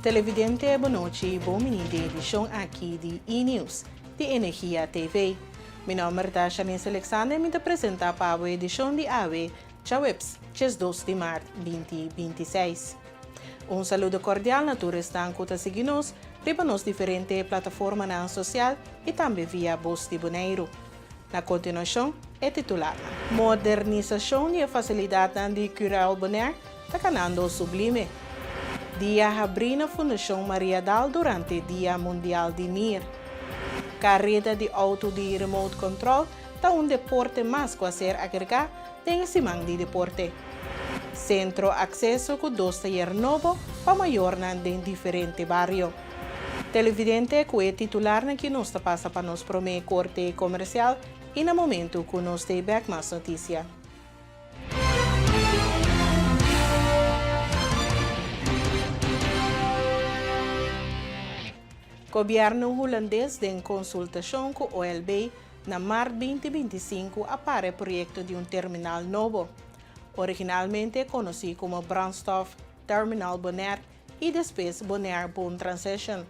Televidente, boa noite e bom menino de edição aqui de E-News, de Energia TV. Meu nome é Tasha Alexander e me apresenta para a edição de AVE, Chaweps, 2 de março 2026. Saludo cordial na todos estão a seguir-nos, para nas diferentes plataformas na social e também via Voz de Bonaire. Na continuação, é titular. Modernização e facilidade de curar Bonaire está canando sublime. Dia abrir na Fundação Maria Dal durante o Dia Mundial de NIR. Carreira de auto de remote control está deporte mais a ser agregado em semana de deporte. Centro acesso com 2 taller novo para maior em diferentes barrios. Televidente que é titular na que nos passa para nos prometer corte comercial e no momento que nos tem mais notícia. Governo holandês tem consultação com o OLB na março 2025 para o projeto de terminal novo, originalmente conhecido como Brandstof Terminal Bonaire e depois Bonaire Bon Transition.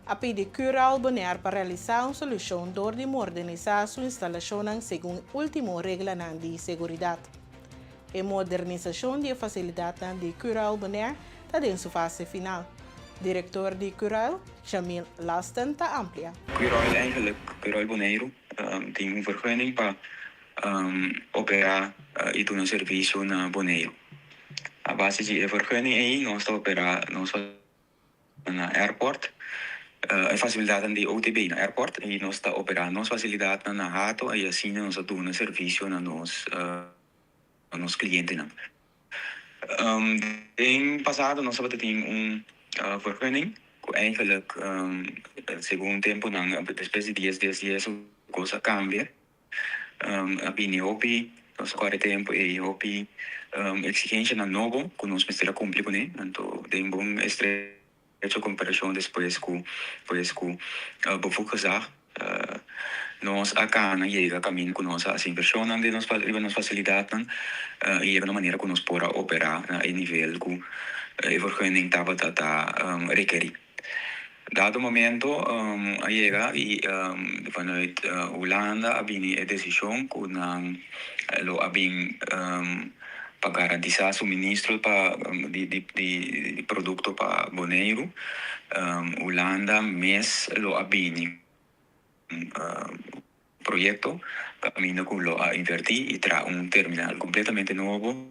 A pedir Cural Bonaire para realizar uma solução de modernizar sua instalação segundo a última regra de segurança. A modernização de facilidade de Cural Bonaire está em sua fase final. Directeur de Cural, Jamil Lasten, está amplia. Cural Bonaire tem uma vergunning para operar e dar um serviço na Bonaire. A base de vergunning aí nós operar na airport, a facilidade de OTB na airport e nós está operando nossa facilidade na rato e assim nós dar um serviço na nos clientes. Em passado nós tem vergunning, eigenlijk segundo tempo depois de 10 dias a coisa cambia. A bini hopi, nós agora tempo e hopi exigência na novo, que nós precisamos cumprir com ele, então tem bom estreito comparação depois com befugazar. Nós acá na chega caminho com nossa assim versão de nos facilidade e é uma maneira que nós podemos operar em nível que a vergunning estava requerir. Dado momento, a chega e vanuit Holanda a bini a decisão que lo abin para garantizar suministro para de produto para Bonaire. Holanda mes lo abini proyecto camino con lo a invertir y trae un terminal completamente nuevo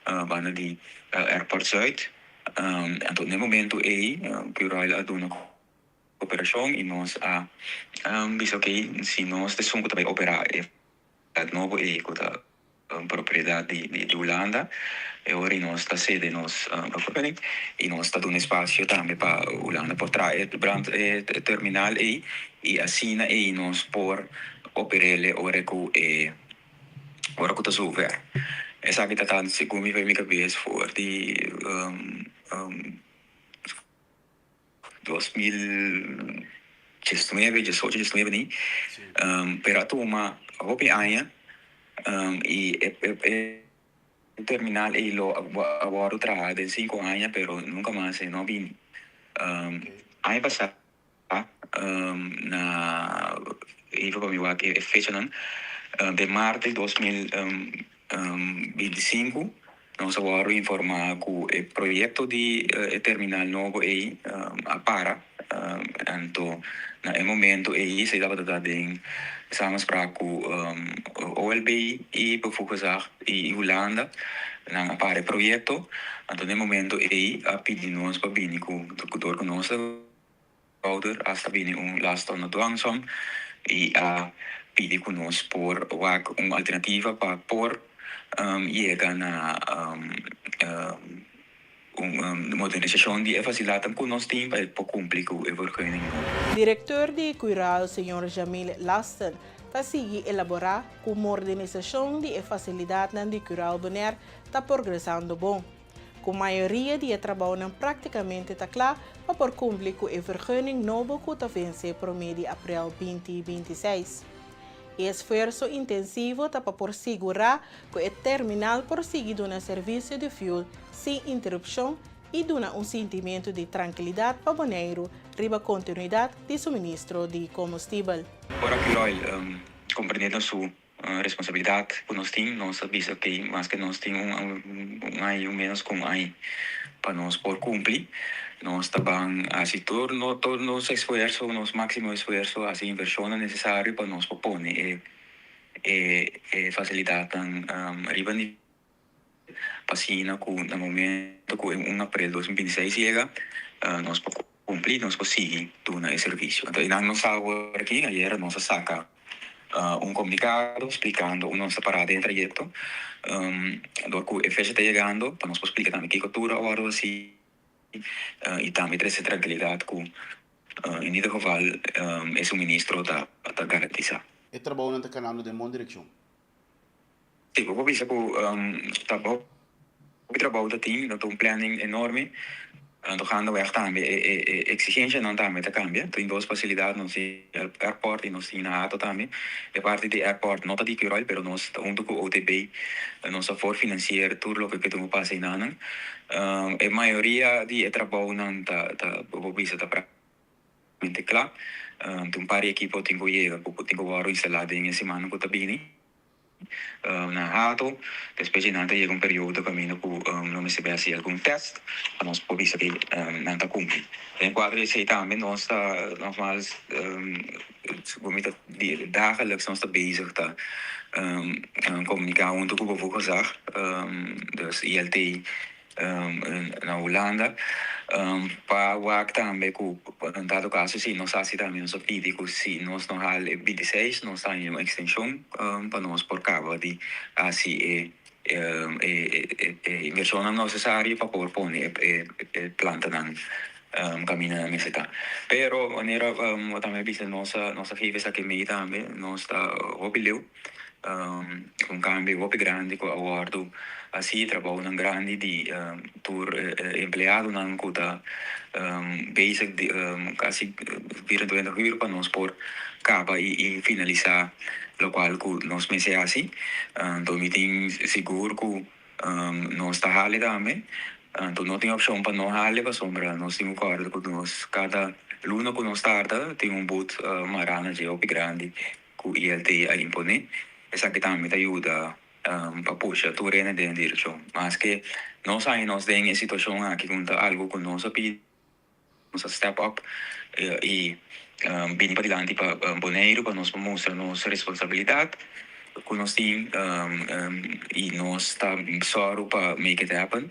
van de Airport Zuid. En el momento ahí Cural ha una cooperación y nos ha visto que si nos desum que operar el nuevo con la propiedad de Holanda e ora nós está sede nos e nós está dando espaço também para Holanda por trás o terminal aí e assim aí nós por operar ora que está super essa que está segundo me minha cabeça for de 2019 18 nem para tomar hopi aia e terminal e lo agora trabalho de 5 anos, pero nunca mais não vim. Ano passado na even para mim que fecha de março de 2025 nós agora informar que o projeto de terminal novo aí para então no momento aí se dava dar em samenspraak com OLB e befugazar e Holanda na para projeto então no momento aí a pedir nós para vir com nossa ouder hasta vir last on dwangsom e a pedir com nós por uma alternativa para por chegar na modernização de facilidade que nós temos para cumprir com a vergunning. Diretor de Cural, Sr. Jamil Lasten, está seguir elaborar com modernização de facilidade de Cural Bonaire está progressando bom. Com a maioria de trabalho praticamente está claro para cumprir com a vergunning novo que está vencendo para o mês de abril 2026. Esforço intensivo para assegurar que o terminal prossegue no serviço de fuel sem interrupção e dá um sentimento de tranquilidade para o boneiro, riba continuidade de suministro de combustível. Ora que nós compreendendo a sua responsabilidade por nós temos, nós sabemos que mais que nós temos um menos com aí para nós por cumprir, nós também assim todo nosso esforço, nosso máximo esforço, assim inversão necessária para nós propor facilitar riba pasina com no momento com 1 abril 2026 chega nós para cumprir nós conseguir tornar esse serviço então não nós aqui ayer nós saca comunicado explicando a nossa parada em trajeto do que a fecha está chegando para nós explicar também que cultura agora assim e também essa tranquilidade com em cada geval esse ministro está garantizado. E trabalho não está canal de uma direção. Sim, eu vou pensar que o trabalho da team, dat um planning enorme. Dan gaan we echt aan exigência não também tá cambia. Tem duas facilidades, não sei airport e não sei na auto também. A parte de airport não tá de curioso, pero nós onde com OTB, nossa for financeiro tudo o que tu passa em ano. A maioria de trabalho não tá vou pensar tá praticamente claro. Tem par equipo tenho agora instalado em semana com tabini. Na auto, depois de nada chega período caminho por não receber assim algum teste, para nós poder saber não está cumprindo. Em quadro esse também nós está normal vamos de dagelijks nós está bezig tá comunicar com o governo kazach, dus ILT na Holanda. Para o que também, em dado caso, se nós assistimos ao vídeo, se nós não há 26, nós temos uma extensão para nós por cabo de assim inversão necessária para poder pôr planta na caminho nesse tá. Pero maneira também bisa nossa fibra aqui meio também nós está opileu cambio muito grande com o acordo assim trabalho num grande de por empregado não custa basic de quase 24 horas para nós por capa e finalizar lo qual nós meses assim então me tem seguro que nós está hali também então não tem opção para não hali para sombra nós temos acordo com nós cada luna que nós starta tem boot marana de muito grande que o ILT a imponer essa que também ajuda para puxar tudo na direção. Mas que nós aí nós temos a situação aqui com algo que nós pedimos, nós step up e vir para diante para boneiro para nós mostrar nossa responsabilidade que nós temos e nós estamos só para make it happen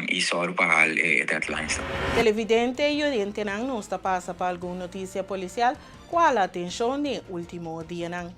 e só para deadlines. Televidente e oriente não está passa para alguma notícia policial qual a atenção no último dia não.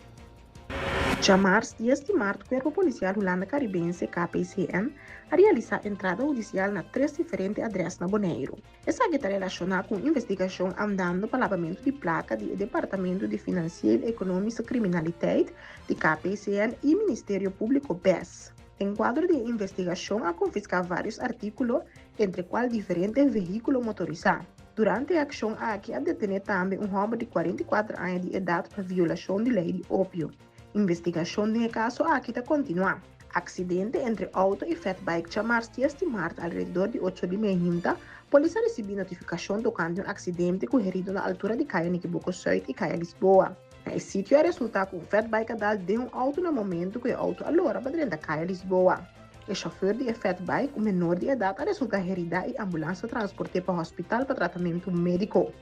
Já março, dia de março, o Corpo Policial Holanda Caribense, KPCN, a realizar entrada judicial na 3 diferentes adresas na Bonaire. Essa está relacionada com investigação andando para lavamento de placa do Departamento de Financeiro, Econômica e Criminalidade de KPCN e Ministério Público BES. Em quadro de investigação, a confiscar vários artículos, entre quais diferentes veículos motorizados. Durante a ação, aqui a detener também um homem de 44 anos de idade por violação de lei de ópio. Investigação do caso aqui está continuando. Acidente entre auto e fatbike chamar-se de março ao redor de 8 de manhã. Polícia recebeu notificação tocante um acidente ocorrido na altura de Caia Niquiboco Sul e Caia Lisboa. Esse sítio é resultado com o fatbike dal de um auto no momento que o auto alora para dentro da Caia Lisboa. O chofer de fatbike, um menor de idade, resulta ferida e a ambulância transportou para o hospital para tratamento médico.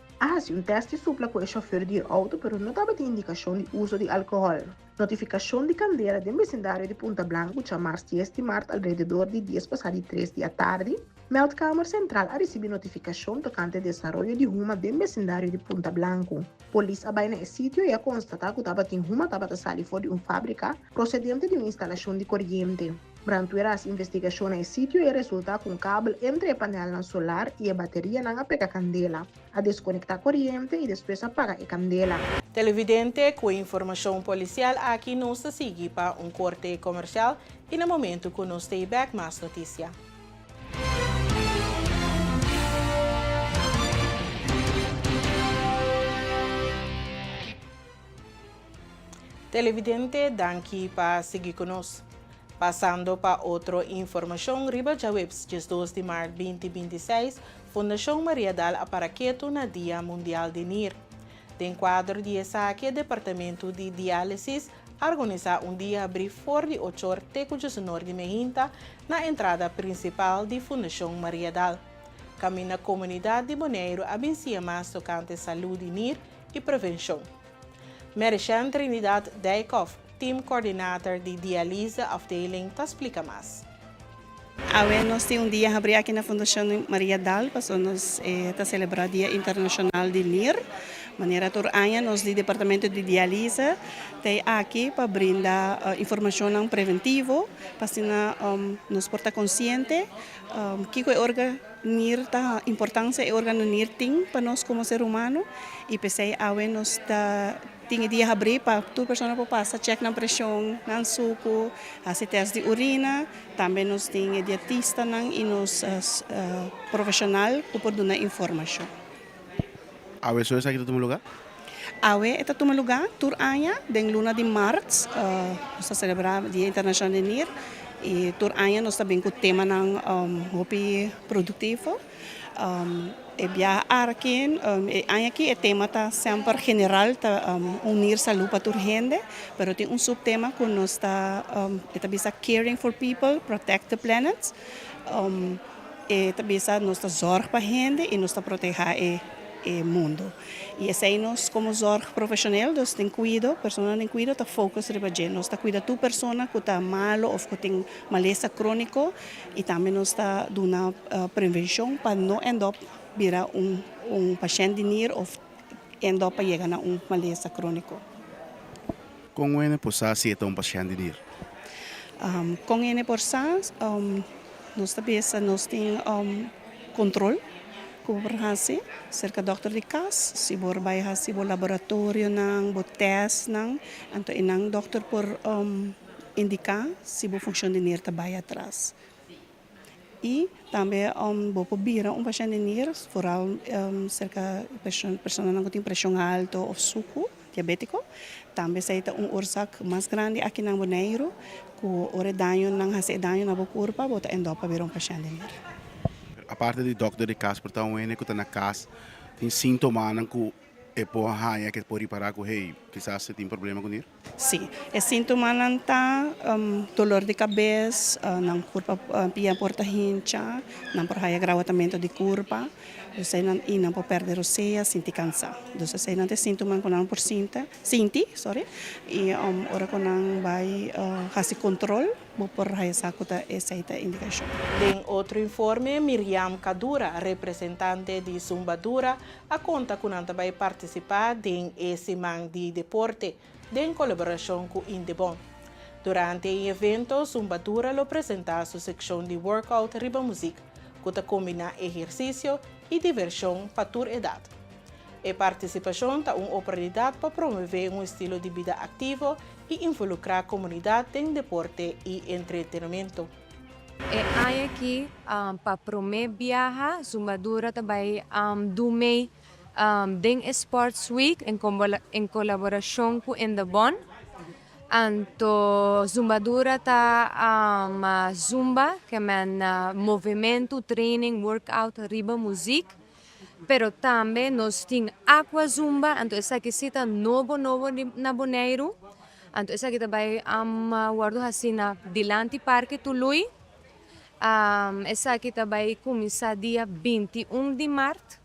Um teste supla com o chofer de auto, pero não estava de indicação de uso de álcool. Notificação de candela do vecindário de Punta Blanco chamar-se de março ao redor de 10 passado 3 da tarde. Meldkamer Central a recebido notificação tocante ao desenvolvimento de uma do vecindário de Punta Blanco. Polícia vai no sítio e a constatar que uma estava saindo fora de uma fábrica procedente de uma instalação de corrente. Durante as investigações no sítio e resulta com cabo entre a panela solar e a bateria na pega candela. A desconectar a corrente e depois apaga a candela. Televidente, com informação policial, aqui nos segue para um corte comercial e no momento que nos stay back mais notícia. Televidente, danke para seguir conosco. Pasando para outra informação, riba já webs, 2 de março 2026, Fundação Maria Dal Aparaqueto na Dia Mundial de NIR. De enquadro de saque, Departamento de Diálisis organiza dia abrir fora de 8 horas teco de de Mehinta na entrada principal de Fundação Maria Dal. Caminha a comunidade de Bonaire abençoa mais tocante saúde, NIR e prevenção. Merchan Trinidad Dijkhoff, team coordenator de diálise afdeling, te explica mais. Nós temos dia abrir aqui na Fundação Maria Dal, para nós celebrar o Dia Internacional de NIR. Maneira turanya, nós do Departamento de Diálise tem aqui para brindar informação preventiva, para nos portar consciente que o órgão NIR a importância o órgão NIR tem para nós como ser humano e pensei nós tinha dia abrir para toda pessoa para passar check na pressão, na suco, fazer teste de urina, também nós tinha dietista e nos profissional para dar informação. Eso es aquí en tu lugar? Está em lugar, turanya, den luna de março, nós celebramos o Dia Internacional de NIR, e turanya nós também com o tema ng hobby produtivo. Aqui o tema está sempre general, está unir saúde para toda gente, mas tem subtema que nós está caring for people, protect the planet, nós está zorg para gente e nós está proteger o mundo. E esse nós como zorg profissional, nós tem cuidado, pessoa tem cuidado, está foco sobre a nós está cuidando tu pessoa que está malo ou que tem maleza crônico e também nós está dando prevenção para não end up virar paciente de NIR ou end up a chegar a maleza crônico. Como é possível ser paciente de NIR? Com ele por nós temos controle como berhasil, cerca dokter di kas, si bor bay hasi bo laboratório nang bo test nang, anto inang dokter por indicar si bo função de NIR tabay atrás. E também bo pobira paciente de NIR, vooral cerca pessoa nang tem pressão alta ou suco, diabético, também seita oorzaak mais grande aqui na Bonaire, ku ore danyo nang hasi danyo na bo corpo, bota endo pa vir paciente de NIR. A parte de doctor de casa, portanto, o que está na casa, tem sintomas que é por aí que pode parar com ele, quizás você tem problema com ele? Sim, é sintoma não tá dolor de cabeça, não corpo pia porta hincha, não por aí agratamento de corpo, você não pode perder o seia, sentir cansado. Então você não tem sintoma que não por sentir, sorry, e ora que não vai fazer controle, vou por aí sacuda essa indicação. Em outro informe, Miriam Kadura, representante de Zumbadura, a conta que não vai participar em esse man de deporte, em colaboração com Indebon. Durante o evento, Zumbadura lo apresenta sua secção de workout riba música, que combina exercício e diversão para toda idade. A participação é uma oportunidade para promover estilo de vida ativo e involucrar a comunidade em deporte e entretenimento. Aqui para promover viaja, Zumbadura também dumei den Sports Week em colaboração com Indebon. Anto Zumbadura ta zumba, que é movimento, training, workout, riba música. Pero também nós temos aqua zumba, anto essa aqui está novo na Bonaire. Anto essa aqui também guardo assim na Dilante Parque Tului. Essa aqui também começa dia 21 de março.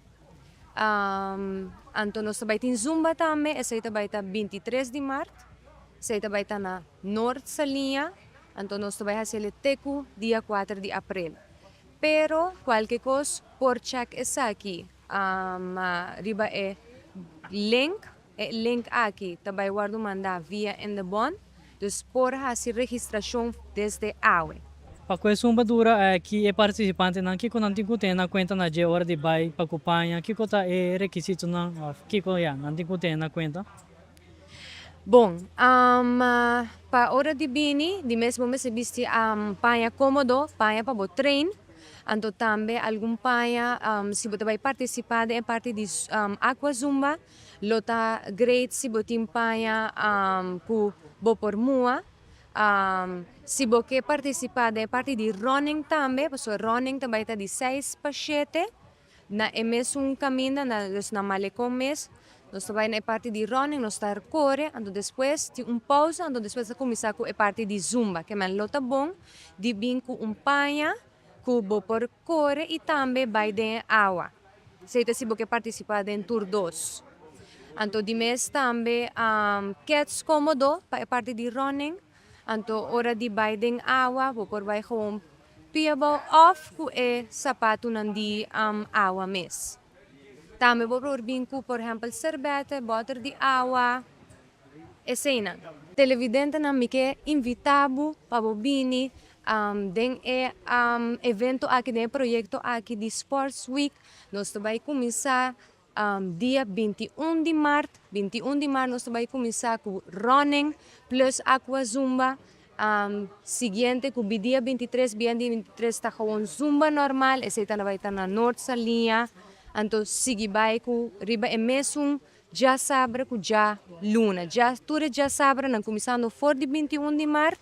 Anto nós também temos zumba também, essa aqui também está 23 de março. Essa também está na Norte Salinha, então nós também fazemos teco dia 4 de abril. Pero qualquer coisa por check essa aqui, riba é link aqui, também guardo mandar via Indebon, dus por fazer registração desde awe. Para a Zumbadura que é participante não que não tem que ter na conta na hora de vai para acompanhar que está é requisito não que não tem que ter na conta. Bom, para hora de bini, de mesmo mês viste paia cômodo, paia para o treino, então também algum paia se você vai participar em parte de aqua zumba, lota great se você tem paia por mua, se você participar da parte de running também, porque running também está de 6 para 7, na mesmo caminho, na malecão mesmo, nós também na parte de running, nós está corre, então depois tem pausa, então depois começar com a parte de zumba, que é muito bom, de vir com panha, que por corre e também vai de água. Se você participar em tour 2. Então, de mês também, que é cômodo para a parte de running. Então, hora de baixar água, vou vai gewoon piabo off com o sapato de água mesmo. Também vou vir com, por exemplo, cerveja, botar de água, e cena. Televidente na me que invitado para vir den evento aqui, den projeto aqui de Sports Week. Nós vai começar dia 21 de março. 21 de março nós vai começar com running plus aqua zumba. Seguinte, com o dia 23, dia 23 está com zumba normal. Esse vai estar na Norte Salinha. Então, sigue vai com riba e mesmo já sabe com já luna. Tudo já sabe, nós começando for de 21 de março.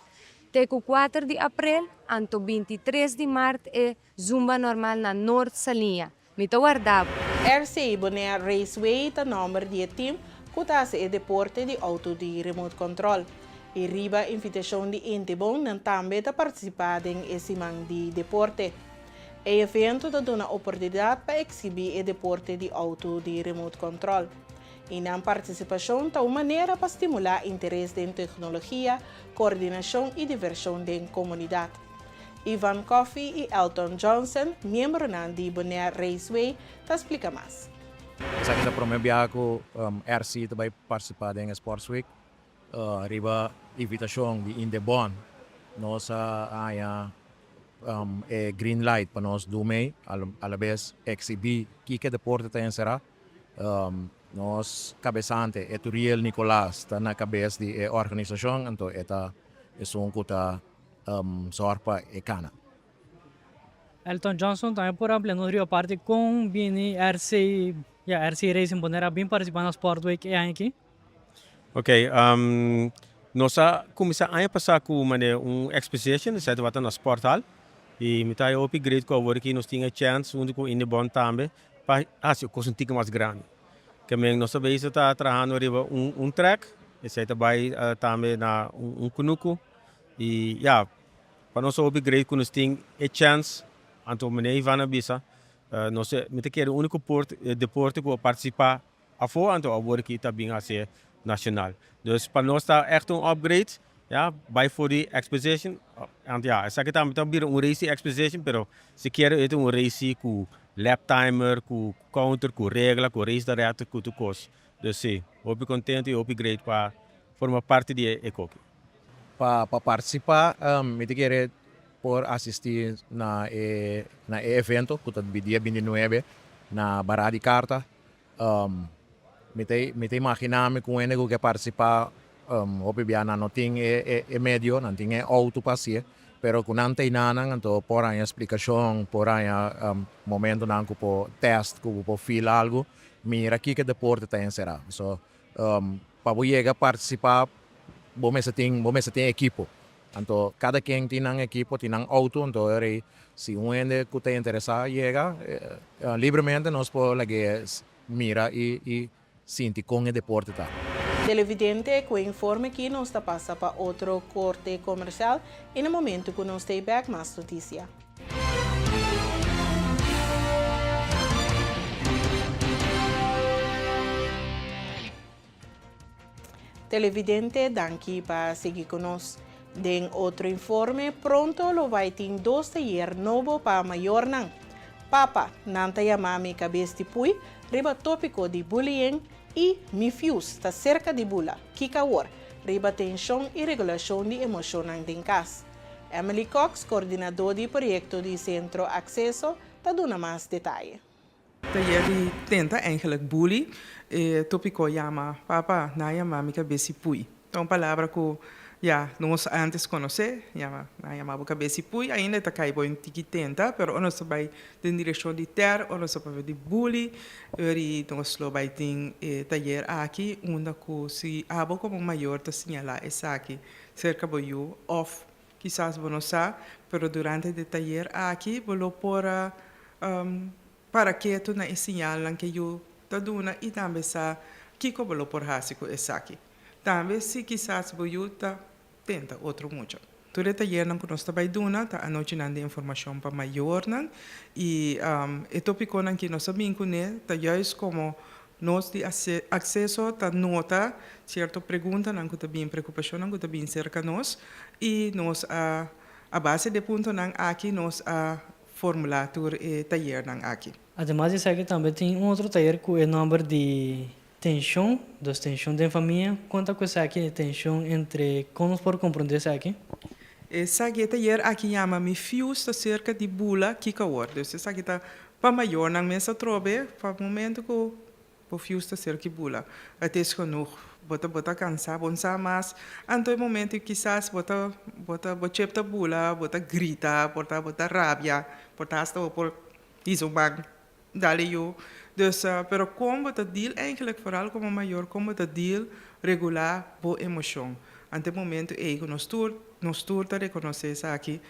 Até com 4 de abril, então 23 de março é zumba normal na Norte Salinha. Me estou guardando. RCI Bonaire Raceway está número de time que está e deporte de auto de remote control. E riba invitação de Intibon não também está participar em esse man de deporte. O evento está dando oportunidade para exibir o deporte de auto de remote control. E na participação está uma maneira para estimular interesse em tecnologia, coordenação e diversão da comunidade. Ivan Coffey e Elton Johnson, membros de Bonaire Raceway, explica mais. Sa kita promobia ko RC também participar da Sports Week. Riba invitação de Indebon. Nós green light para nós dumei, alabes exibir que deporte tem será. Nós cabeçante é Turiel Nicolás está na cabeça de organização, então eta é um kuta sorpa e cana. Elton Johnson também por exemplo no Rio parte com bini RC Racing Bonaire bem participando no Sport Week é aqui. Ok, nós começamos a passar com uma exposition, certo, vai na Sportal e me tá upgrade com agora que nós tinha chance onde com Indebon também para assim com um ticket mais grande. Que nós sabemos que está trabalhando um track, e você vai também na kunuku e para nós upgrade com nós tem a chance, então me Ivana bisa, nós me te quer o único deporte que participar a fora, então agora que está bem assim nacional. Dus para nós está echt upgrade, vai for the exposition, and essa aqui também race exposition, pero se quer é race com lap timer, com counter, com regra, com race direta, com tudo coisa. Dus sim, eu contente e upgrade para formar parte de ecoque. Para participar, me te quer por assistir na evento que está dia 29 na Barra de Carta. Me te imaginar com ele que participar, obviamente não tem meio, não tem auto passeio, pero com não tem nada, então por aí explicação, por aí momento não que por teste, que por fila algo, mira aqui que deporte tem será. So para chegar participar, você tem equipo. Então cada quem tem um equipo, tem um auto, então se que te interessa chega, livremente nós podemos mira e sentir com o deporte tá. Televidente que informe que não está passa para outro corte comercial e no momento que não stay back mais notícia. Televidente, danke para seguir conosco. Den outro informe, pronto lo vai ter 2 taller novo para maior não. Papa, nanta yamami cabeça de pui, riba tópico de bullying e mifius está cerca de bula, kikawar, riba tensão e regulação de emocional em casa. Emily Cox, coordenador do projeto de Centro Accesso, está dando mais detalhes. Taller tenta eigenlijk bully, tópico llama papa, na yamami cabeça de pui. Então, palavra que nós antes conhecer, chamava cabeça e pui, ainda está caindo em tiki-tenta, pero nós vai em direção de ter, nós vai de bully, e nós vai ter taller aqui, onde se abo como maior está sinala essa aqui, cerca de you, of quizás vos no sa, pero durante el taller aqui, vos por para que tu na ensinyalan que you ta duna e também sa kiko vos por hasico esaki. Também se quizás vos you ta tenta outro muito. Todo taller não que nós trabalhamos duna, tá a noite não de informação para maior não e o tópico não que nós sabemos né, tá justo como nós de acesso tá nota certo pergunta não que tá bem preocupação não que tá bem cerca nós e nós a base de ponto não aqui nós a formulatur e taller não aqui. Además disso aqui também tem outro taller com o número de tensão, das tensões da família. Quanto que isso aqui tensão entre como por compreender isso aqui? Essa taller aqui chama me fios tá cerca de bula que cawor. Então essa aqui tá para maior não mesa trobe, para momento que o fios tá cerca de bula. Até isso não bota cansar, bonsa mas anto o momento quizás bota chepta bula, bota grita, bota rabia, bota hasta por isubang dali yo. Dus pero como bota deal eigenlijk vooral como maior como bota deal regular bo emoção. Ante momento nos tour ta reconocer essa aqui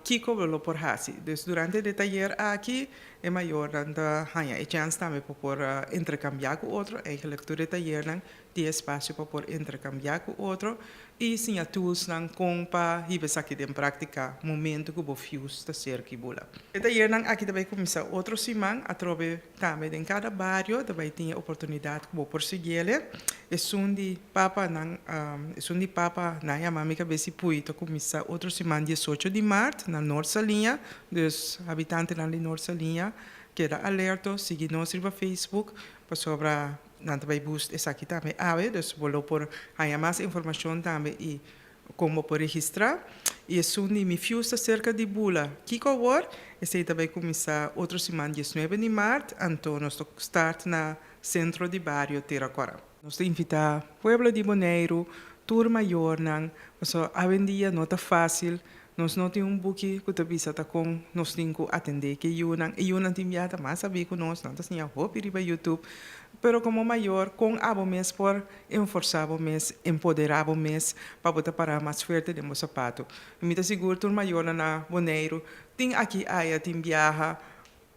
kiko lo por hasi. Dus durante o taller aqui é maior dan da hanya e chance também por intercambiar com outro, eigenlijk todo taller nan die espaço para por intercambiar com outro e sim a tools nan com para hibes aqui de prática momento que o fios ta ser que bula. O taller nan aqui também começa outro semana a trobe também em cada barrio também tinha oportunidade que por seguir e sundi papa nan na ya mami que besi pui to começa outro semana 18 de março na Norte Salinha, dos habitantes na Norte Salinha queda alerta, siga nós no Facebook para sobre não também boost essa aqui também dus vou por aí mais informação também e como por registrar e sundi me fiusta cerca de bula kiko war esse também começa outro semana 19 de março então nós start na centro de barrio Terracora. Nós invita Pueblo de Bonaire, tour maior não, so avendia não tá fácil. Nós não temos buki que te bisa tá com nós temos que atender que eu não tinha mais saber que nós não tinha hope ir para YouTube, pero como maior com abo mês por enforçado mês empoderado mês para botar para mais forte de meu sapato. Me tá seguro tour maior na Bonaire tem aqui aí tem viaja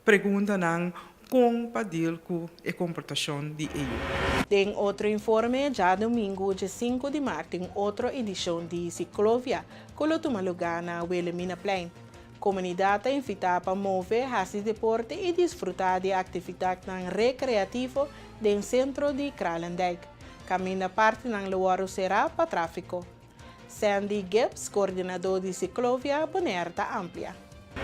pergunta não com padil com a comportação de EU. Tem outro informe, já domingo, dia 5 de março, tem outra edição de Ciclovia, que toma lugar na Wilhelmina Plain. Comunidade invita para mover esse deporte e desfrutar de atividades recreativas do centro de Kralendijk. Caminha parte do lugar será para tráfego. Sandy Gibbs, coordenador de Ciclovia, Bonaire amplia.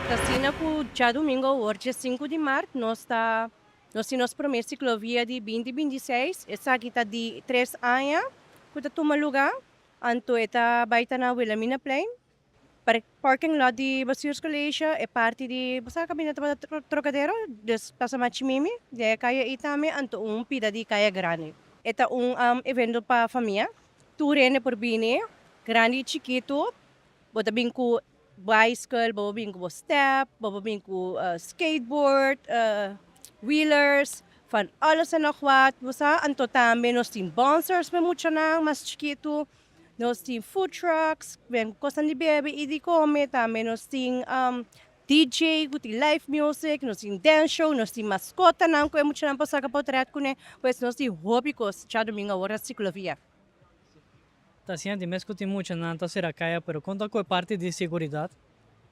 Casina por já domingo, hoje 5 de março, nós temos primeira ciclovia de 2026. Essa aqui está de 3 anos, que está toma lugar. Anto está baita na Wilhelmina Plain. Parking lot de Basir Collegia é parte de basta caminhada para Trocadero, des passa Machimimi, de Kaya Itame, anto pida de Kaya Grande. Eta evento para família. Turene por bine, grande e chiquito, bota bem com bicycle, bota bem com step, bota bem com skateboard, wheelers, van alles en nog wat. Basta anto também nós temos bouncers, muito mais chiquito. Nós temos food trucks, vem coisa de bebê e de comer, também nós temos DJ, live music, nós temos dance show, nós temos mascota, não é muito não passa para trás com né, pois nós temos hobbies, já domingo agora ciclovia. Tá sendo mesmo que muito não tá será caia, pero conta com a parte de segurança.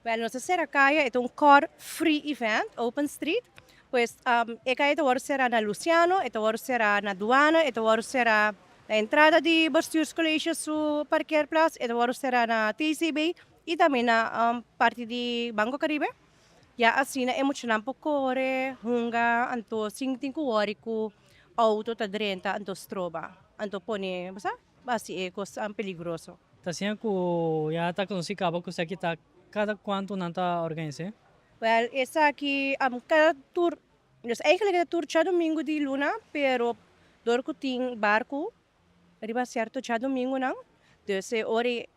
Well, nossa Seracaya é car free event, open street. Pois esta hora será na Luciano, esta hora será na Duana, esta hora será na entrada de Bastos Collegia su Parquear Plus, esta hora será na TCB e também na parte de Banco Caribe. Ya assim é muito nampo corre, hunga, anto 5 horas com auto tá drenta, anto stroba, anto pone, basta é coisa peligroso. Tá sendo que já tá com se acaba com isso aqui tá cada quanto não tá organizado? Well, essa aqui cada tour, eigenlijk é tour já domingo de luna, pero dor que tem barco, arriba certo já domingo não, dus ori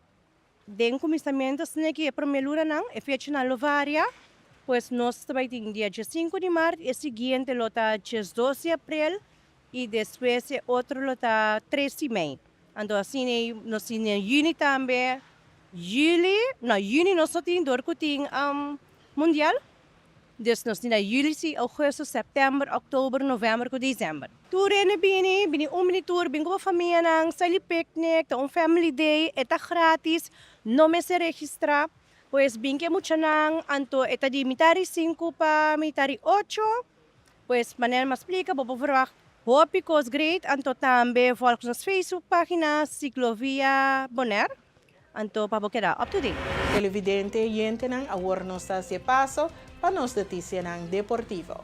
den começamento se que é primeira luna não, é fecha na Lovaria, pois nós também tem dia 5 de março, e seguinte lota dia 12 de abril e depois outro lota 13 de maio. Então, assim, nós temos Juni também. Juni nós só temos mundial. Dus nós temos juli, agosto, setembro, outubro, novembro, dezembro. Tour bini tour, bini com a família, nang sali picnic, family day, eta gratis, não me se registrar. Pues bini que mucha nang, anto eta di mitari 5 pa mitari 8. Pues maneira me explica, vou verwacht. Hopicos great, anto também volgens nos Facebook página Ciclovia Bonaire. Anto para quedar up to date. Televidente yente ng awar nos sa paso para nos noticia ng deportivo.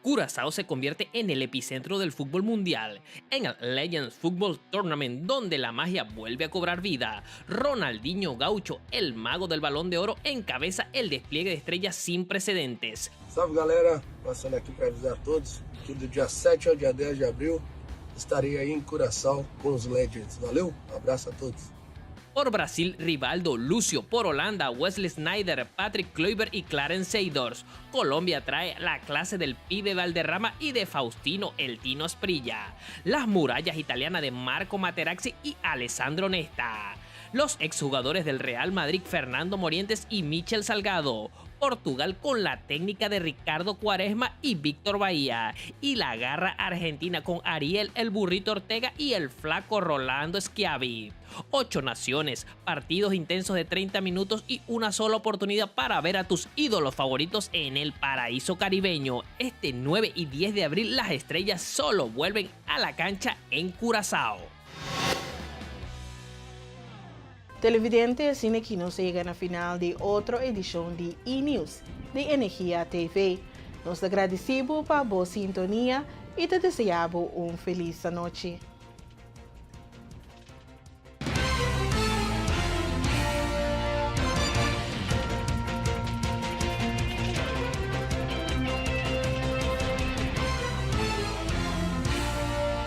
Curazao se convierte en el epicentro del fútbol mundial, en el Legends Football Tournament, donde la magia vuelve a cobrar vida. Ronaldinho Gaucho, el mago del Balón de Oro, encabeza el despliegue de estrellas sin precedentes. Salve galera, passando aqui para avisar a todos que do dia 7 ao dia 10 de abril estarei aí em Curaçao com os Legends. Valeu? Abraço a todos. Por Brasil, Rivaldo, Lucio. Por Holanda, Wesley Sneijder, Patrick Kluivert y Clarence Seedorf. Colombia trae la clase del pibe Valderrama y de Faustino el Tino Asprilla. Las murallas italianas de Marco Materazzi y Alessandro Nesta. Los exjugadores del Real Madrid, Fernando Morientes y Michel Salgado. Portugal con la técnica de Ricardo Quaresma y Víctor Bahía. Y la garra argentina con Ariel el Burrito Ortega y el flaco Rolando Schiavi. 8 naciones, partidos intensos de 30 minutos y una sola oportunidad para ver a tus ídolos favoritos en el paraíso caribeño. Este 9 y 10 de abril las estrellas solo vuelven a la cancha en Curazao. Televidente, assim que nos chega na final de outra edição de E-News de Energia TV. Nos agradecemos para a boa sintonia e te desejamos feliz noite.